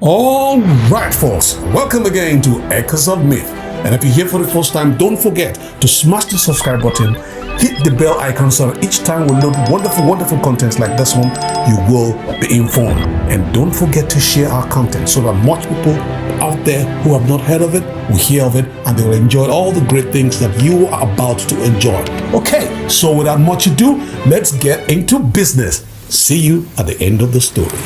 All right, folks, welcome again to Echoes of Myth. And if you're here for the first time, don't forget to smash the subscribe button, hit the bell icon so that each time we load wonderful contents like this one, you will be informed. And don't forget to share our content so that much people out there who have not heard of it will hear of it and they will enjoy all the great things that you are about to enjoy. Okay, so without much ado, let's get into business. See you at the end of the story.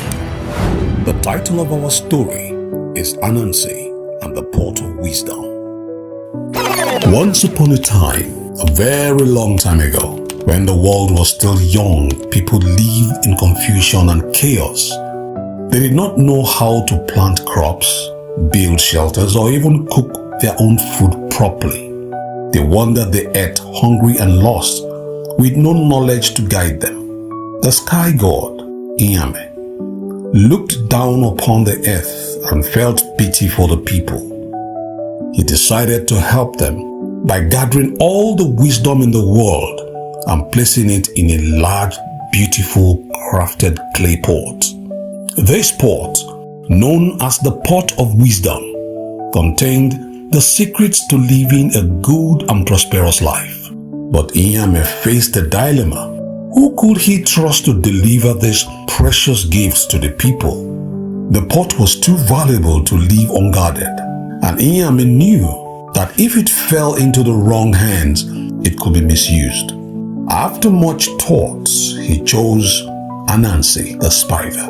The title of our story is Anansi and the Pot of Wisdom. Once upon a time, a very long time ago, when the world was still young, people lived in confusion and chaos. They did not know how to plant crops, build shelters, or even cook their own food properly. They wandered the earth hungry and lost, with no knowledge to guide them. The sky god, Nyame, looked down upon the earth and felt pity for the people. He decided to help them by gathering all the wisdom in the world and placing it in a large, beautiful, crafted clay pot. This pot, known as the Pot of Wisdom, contained the secrets to living a good and prosperous life. But Nyame faced a dilemma. Who could he trust to deliver these precious gifts to the people? The pot was too valuable to leave unguarded, and Nyame knew that if it fell into the wrong hands, it could be misused. After much thought, he chose Anansi the Spider.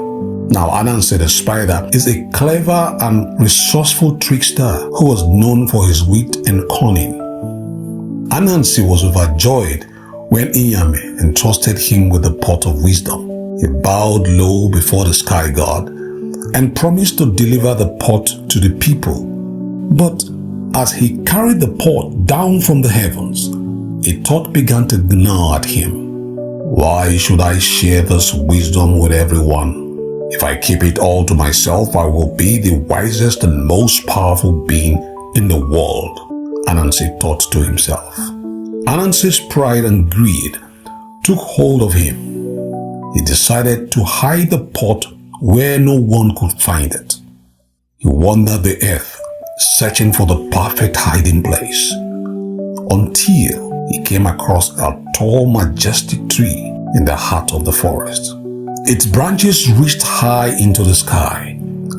Now, Anansi the Spider is a clever and resourceful trickster who was known for his wit and cunning. Anansi was overjoyed when Nyame entrusted him with the Pot of Wisdom. He bowed low before the sky god and promised to deliver the pot to the people. But as he carried the pot down from the heavens, a thought began to gnaw at him. Why should I share this wisdom with everyone? If I keep it all to myself, I will be the wisest and most powerful being in the world, Anansi thought to himself. Anansi's pride and greed took hold of him. He decided to hide the pot where no one could find it. He wandered the earth, searching for the perfect hiding place, until he came across a tall, majestic tree in the heart of the forest. Its branches reached high into the sky,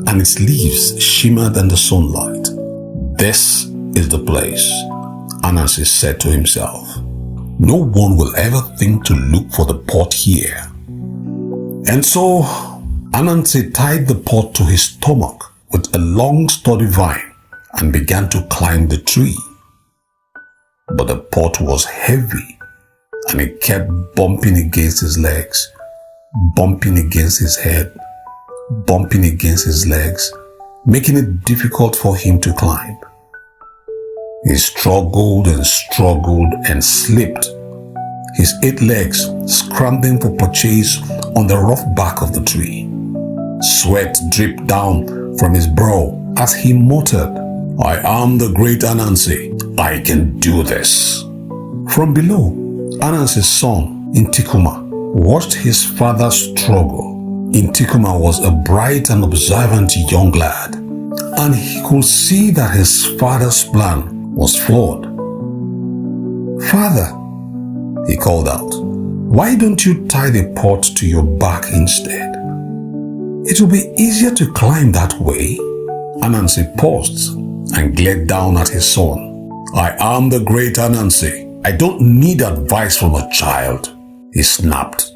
and its leaves shimmered in the sunlight. This is the place, Anansi said to himself. No one will ever think to look for the pot here. And so, Anansi tied the pot to his stomach with a long sturdy vine and began to climb the tree. But the pot was heavy and it kept bumping against his legs, bumping against his head, bumping against his legs, making it difficult for him to climb. He struggled and slipped, his 8 legs scrambling for purchase on the rough bark of the tree. Sweat dripped down from his brow as he muttered, I am the great Anansi. I can do this. From below, Anansi's son, Ntikuma, watched his father struggle. Ntikuma was a bright and observant young lad, and he could see that his father's plan was flawed. Father, he called out, why don't you tie the pot to your back instead? It will be easier to climb that way. Anansi paused and glared down at his son. I am the great Anansi. I don't need advice from a child, he snapped.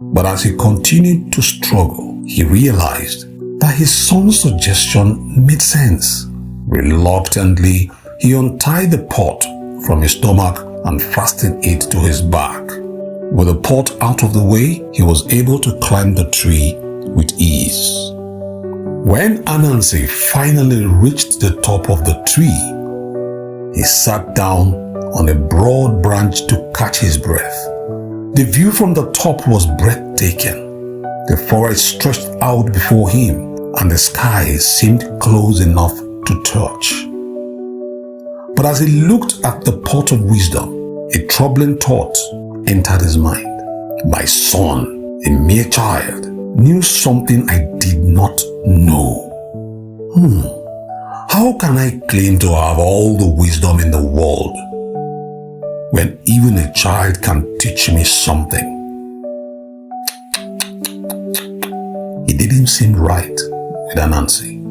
But as he continued to struggle, he realized that his son's suggestion made sense. Reluctantly, he untied the pot from his stomach and fastened it to his back. With the pot out of the way, he was able to climb the tree with ease. When Anansi finally reached the top of the tree, he sat down on a broad branch to catch his breath. The view from the top was breathtaking. The forest stretched out before him, and the sky seemed close enough to touch. But as he looked at the pot of wisdom, a troubling thought entered his mind. My son, a mere child, knew something I did not know. How can I claim to have all the wisdom in the world when even a child can teach me something? It didn't seem right with Anansi.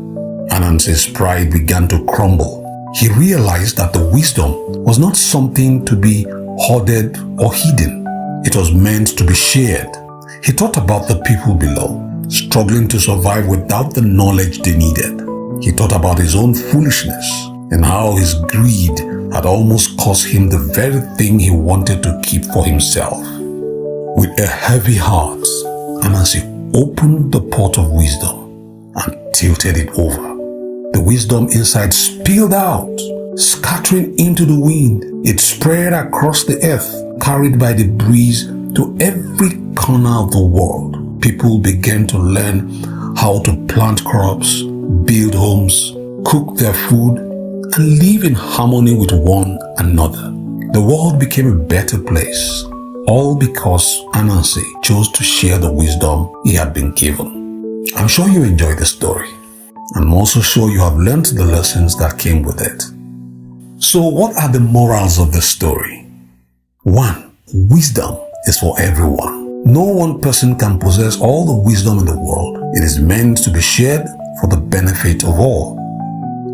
Anansi's pride began to crumble. He realized that the wisdom was not something to be hoarded or hidden. It was meant to be shared. He thought about the people below, struggling to survive without the knowledge they needed. He thought about his own foolishness and how his greed had almost cost him the very thing he wanted to keep for himself. With a heavy heart, Anansi opened the pot of wisdom and tilted it over. The wisdom inside spilled out, scattering into the wind. It spread across the earth, carried by the breeze to every corner of the world. People began to learn how to plant crops, build homes, cook their food, and live in harmony with one another. The world became a better place, all because Anansi chose to share the wisdom he had been given. I'm sure you enjoyed the story. I'm also sure you have learned the lessons that came with it. So what are the morals of the story? 1. Wisdom is for everyone. No one person can possess all the wisdom in the world. It is meant to be shared for the benefit of all.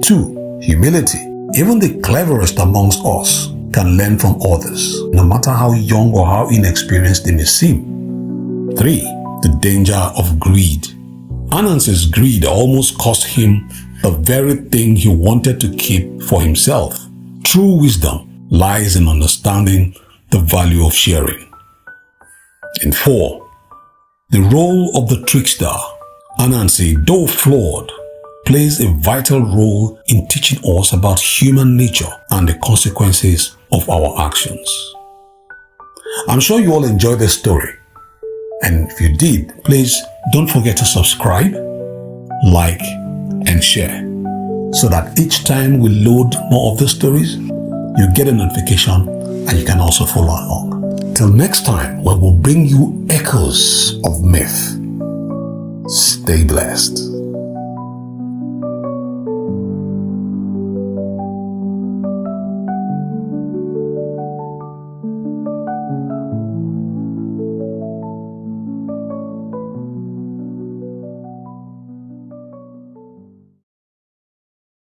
2. Humility. Even the cleverest amongst us can learn from others, no matter how young or how inexperienced they may seem. 3. The danger of greed. Anansi's greed almost cost him the very thing he wanted to keep for himself. True wisdom lies in understanding the value of sharing. And 4. The role of the trickster. Anansi, though flawed, plays a vital role in teaching us about human nature and the consequences of our actions. I'm sure you all enjoyed this story. And if you did, please don't forget to subscribe, like, and share so that each time we load more of the stories, you get a notification and you can also follow along. Till next time, when we'll bring you echoes of myth, stay blessed.